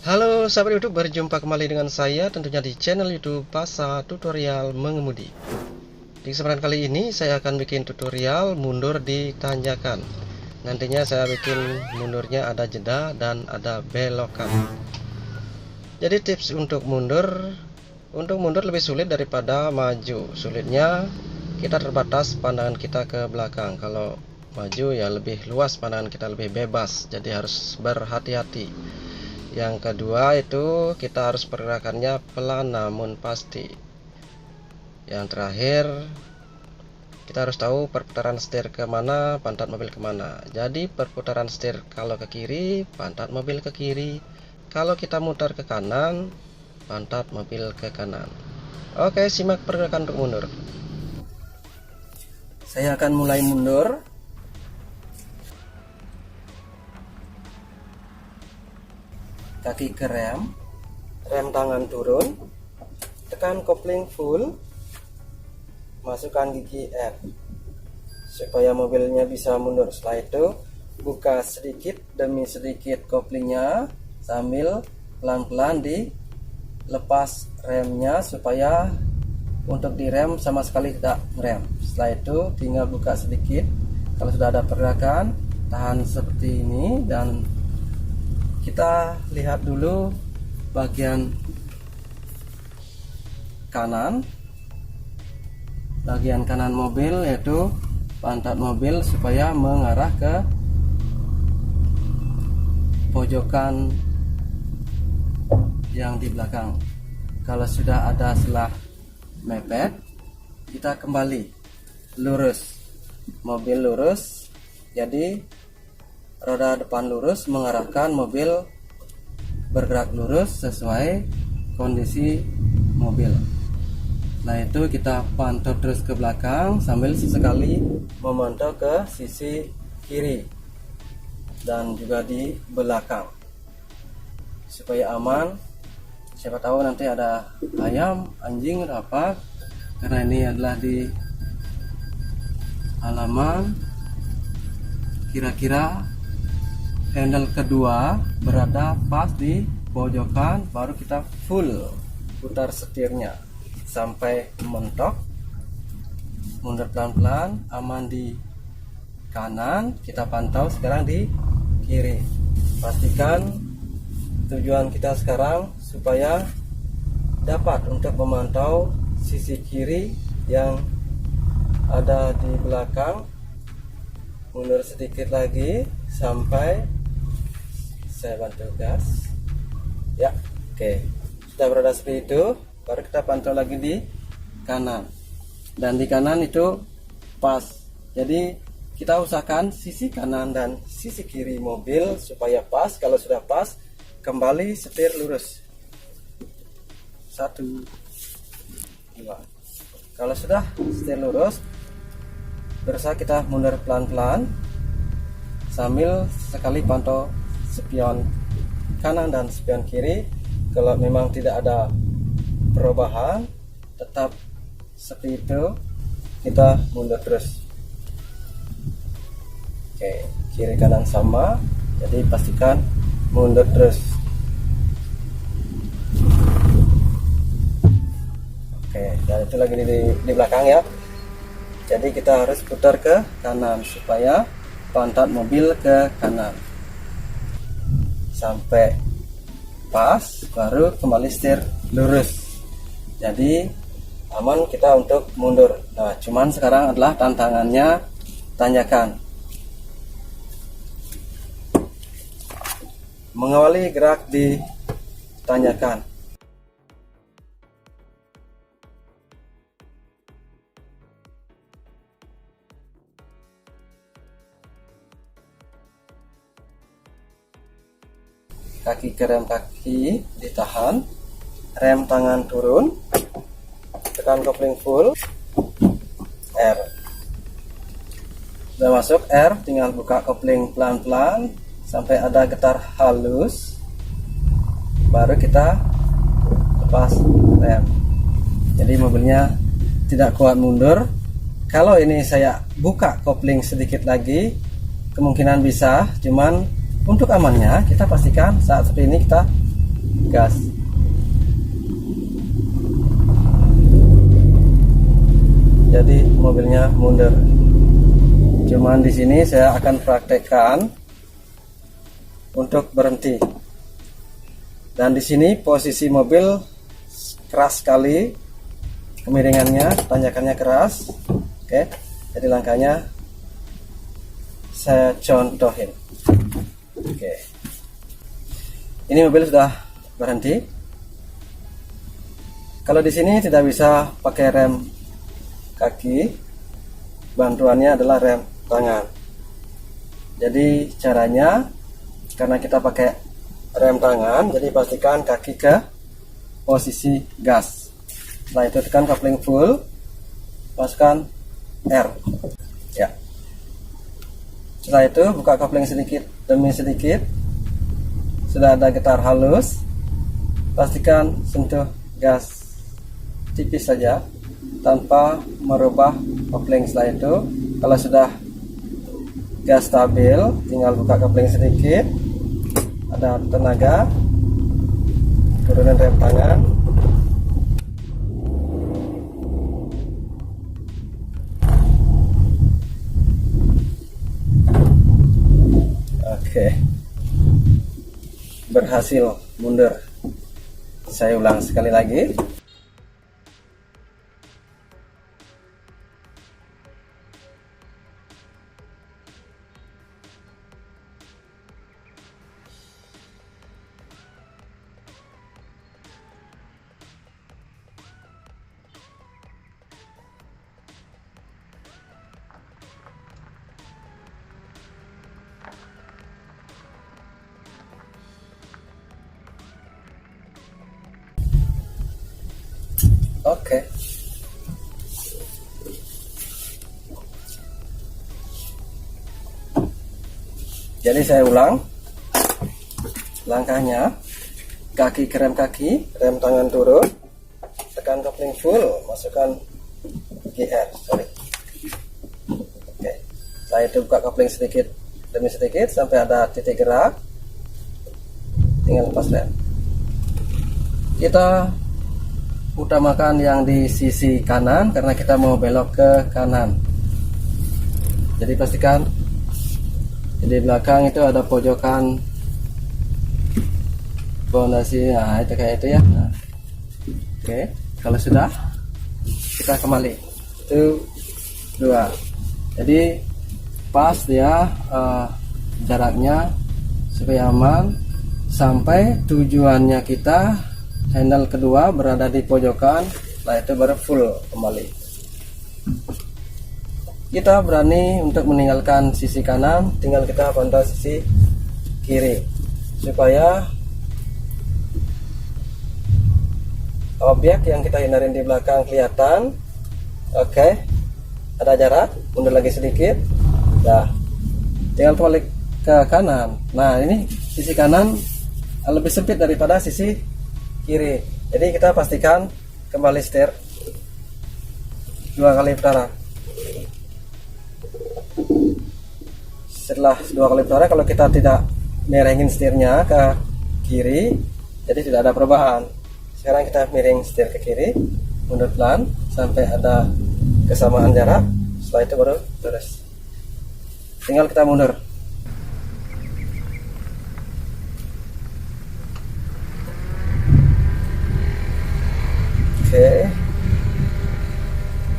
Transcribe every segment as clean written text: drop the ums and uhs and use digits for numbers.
Halo sahabat YouTube, berjumpa kembali dengan saya tentunya di channel YouTube Pasa Tutorial Mengemudi. Di kesempatan kali ini saya akan bikin tutorial mundur di tanjakan. Nantinya saya bikin mundurnya ada jeda dan ada belokan. Jadi tips untuk mundur lebih sulit daripada maju. Sulitnya kita terbatas pandangan kita ke belakang. Kalau maju ya lebih luas, pandangan kita lebih bebas. Jadi harus berhati-hati. Yang kedua itu kita harus pergerakannya pelan namun pasti. Yang terakhir kita harus tahu perputaran setir kemana, pantat mobil kemana. Jadi perputaran setir kalau ke kiri, pantat mobil ke kiri. Kalau kita mutar ke kanan, pantat mobil ke kanan. Oke, simak pergerakan untuk mundur. Saya akan mulai mundur. Kaki ke rem tangan turun, tekan kopling full, masukkan gigi F supaya mobilnya bisa mundur. Setelah itu buka sedikit demi sedikit koplingnya sambil pelan-pelan dilepas remnya supaya untuk direm sama sekali tidak ngerem. Setelah itu tinggal buka sedikit. Kalau sudah ada pergerakan, tahan seperti ini dan kita lihat dulu bagian kanan mobil, yaitu pantat mobil supaya mengarah ke pojokan yang di belakang. Kalau sudah ada selah mepet, kita kembali lurus, mobil lurus, jadi roda depan lurus mengarahkan mobil bergerak lurus sesuai kondisi mobil. Nah itu kita pantau terus ke belakang sambil sesekali memantau ke sisi kiri dan juga di belakang supaya aman. Siapa tahu nanti ada ayam, anjing, atau apa, karena ini adalah di halaman. Kira-kira handle kedua berada pas di pojokan, baru kita full putar setirnya sampai mentok. Mundur pelan-pelan, aman di kanan, kita pantau sekarang di kiri. Pastikan tujuan kita sekarang supaya dapat untuk memantau sisi kiri yang ada di belakang. Mundur sedikit lagi sampai saya bantu gas ya. Oke, sudah berada seperti itu, baru kita pantau lagi di kanan, dan di kanan itu pas. Jadi kita usahakan sisi kanan dan sisi kiri mobil supaya pas. Kalau sudah pas, kembali setir lurus. 1 2. Kalau sudah setir lurus, berusaha kita mundur pelan-pelan sambil sekali pantau spion kanan dan spion kiri. Kalau memang tidak ada perubahan, tetap seperti itu, kita mundur terus. Oke, kiri kanan sama, jadi pastikan mundur terus. Oke, dan itu lagi di belakang ya. Jadi kita harus putar ke kanan supaya pantat mobil ke kanan sampai pas, baru kembali setir lurus. Jadi aman kita untuk mundur. Nah, cuman sekarang adalah tantangannya tanjakan. Mengawali gerak di tanjakan. Kaki ke rem kaki ditahan, rem tangan turun, tekan kopling full, R. Sudah masuk R, tinggal buka kopling pelan-pelan sampai ada getar halus, baru kita lepas rem. Jadi mobilnya tidak kuat mundur. Kalau ini saya buka kopling sedikit lagi, kemungkinan bisa, cuman untuk amannya kita pastikan saat seperti ini kita gas. Jadi mobilnya mundur. Cuman di sini saya akan praktekkan untuk berhenti. Dan di sini posisi mobil keras sekali, kemiringannya, tanjakannya keras. Oke, jadi langkahnya saya contohin. Oke, ini mobil sudah berhenti. Kalau di sini tidak bisa pakai rem kaki, bantuannya adalah rem tangan. Jadi caranya, karena kita pakai rem tangan, jadi pastikan kaki ke posisi gas. Setelah itu tekan kopling full, masukkan R ya. Setelah itu buka kopling sedikit demi sedikit. Sudah ada getar halus, pastikan sentuh gas tipis saja tanpa merubah kopling. Setelah itu kalau sudah gas stabil, tinggal buka kopling sedikit, ada tenaga, turunan rem tangan. Oke, berhasil mundur. Saya ulang sekali lagi. Oke. Jadi saya ulang langkahnya. Kaki ke rem kaki, rem tangan turun, tekan kopling full, masukkan GR. Oke. Saya itu buka kopling sedikit demi sedikit sampai ada titik gerak, tinggal lepas rem. Kita utamakan yang di sisi kanan karena kita mau belok ke kanan. Jadi pastikan di belakang itu ada pojokan pondasi. Nah, itu kayak itu ya. Nah. Oke, kalau sudah kita kembali. 1, 2. Jadi pas dia jaraknya supaya aman sampai tujuannya kita. Handle kedua berada di pojokan, setelah itu baru full kembali. Kita berani untuk meninggalkan sisi kanan, tinggal kita pantau sisi kiri supaya objek yang kita hindarin di belakang kelihatan. Oke, ada jarak, mundur lagi sedikit. Nah, tinggal balik ke kanan. Nah, ini sisi kanan lebih sempit daripada sisi kiri, jadi kita pastikan kembali setir 2 kali putaran. Setelah 2 kali putaran, kalau kita tidak miringin setirnya ke kiri, jadi tidak ada perubahan. Sekarang kita miring setir ke kiri, mundur pelan sampai ada kesamaan jarak. Setelah itu baru lurus. Tinggal kita mundur. Oke,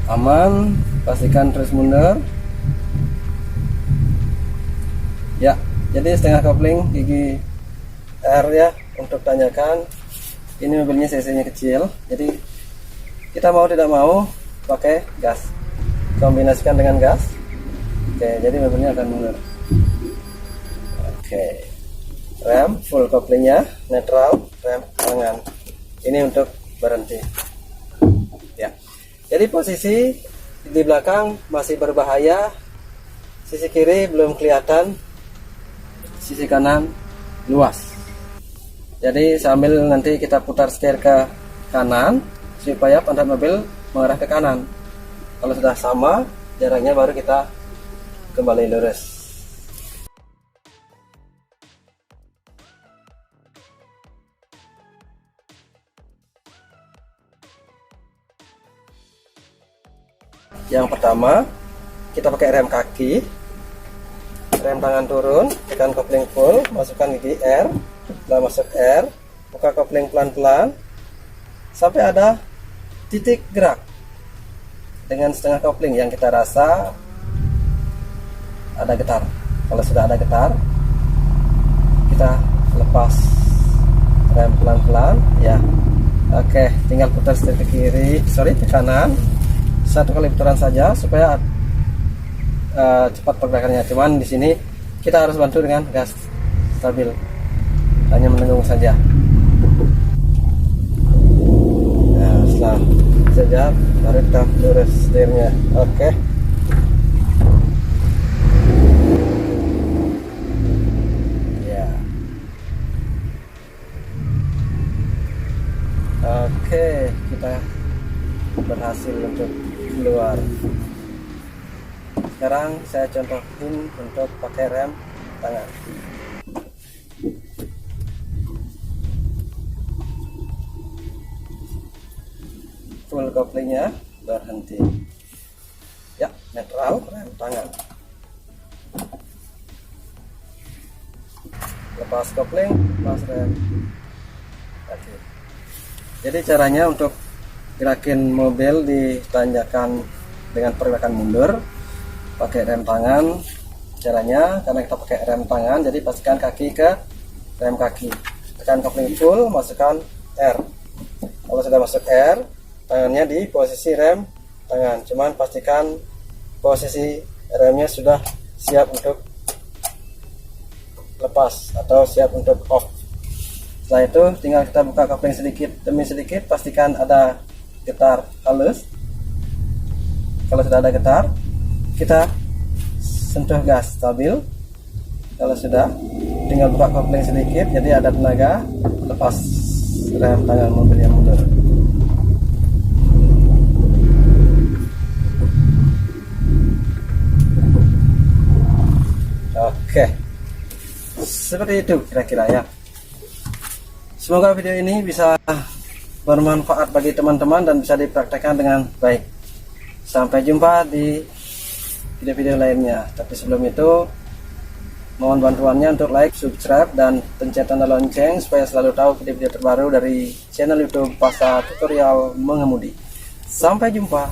aman, pastikan terus mundur ya. Jadi setengah kopling gigi R ya. Untuk tanyakan, ini mobilnya cc-nya kecil, jadi kita mau tidak mau pakai gas, kombinasikan dengan gas. Oke, jadi mobilnya akan mundur. Oke, rem full koplingnya, netral, rem tangan. Ini untuk berhenti ya. Jadi posisi di belakang masih berbahaya, sisi kiri belum kelihatan, sisi kanan luas. Jadi sambil nanti kita putar setir ke kanan supaya pantat mobil mengarah ke kanan. Kalau sudah sama jaraknya baru kita kembali lurus. Yang pertama, kita pakai rem kaki, rem tangan turun, tekan kopling full, masukkan gigi R, setelah masuk R, buka kopling pelan-pelan sampai ada titik gerak dengan setengah kopling yang kita rasa ada getar. Kalau sudah ada getar, kita lepas rem pelan-pelan ya. Oke, tinggal putar setir ke kiri, ke kanan, 1 kali putaran saja supaya cepat pergerakannya. Cuman di sini kita harus bantu dengan gas stabil, hanya menunggu saja. Nah, setelah saja baru kita lurus setirnya. Oke. Ya. Oke, kita berhasil untuk keluar. Sekarang saya contohin untuk pakai rem tangan. Full koplingnya, berhenti. Ya, netral, rem tangan. Lepas kopling, lepas rem kaki. Jadi caranya untuk gerakin mobil ditanjakan dengan pergerakan mundur pakai rem tangan. Caranya karena kita pakai rem tangan, jadi pastikan kaki ke rem kaki, tekan kopling full, masukkan R. Kalau sudah masuk R, tangannya di posisi rem tangan, cuman pastikan posisi remnya sudah siap untuk lepas atau siap untuk off. Setelah itu tinggal kita buka kopling sedikit demi sedikit, pastikan ada getar halus. Kalau sudah ada getar, kita sentuh gas stabil. Kalau sudah, tinggal buka kopling sedikit, jadi ada tenaga, lepas rem tangan mobil yang mundur. Oke, seperti itu kira-kira ya. Semoga video ini bisa bermanfaat bagi teman-teman dan bisa dipraktekkan dengan baik. Sampai jumpa di video-video lainnya. Tapi sebelum itu, mohon bantuannya untuk like, subscribe, dan pencet tanda lonceng supaya selalu tahu video-video terbaru dari channel YouTube Pasa Tutorial Mengemudi. Sampai jumpa.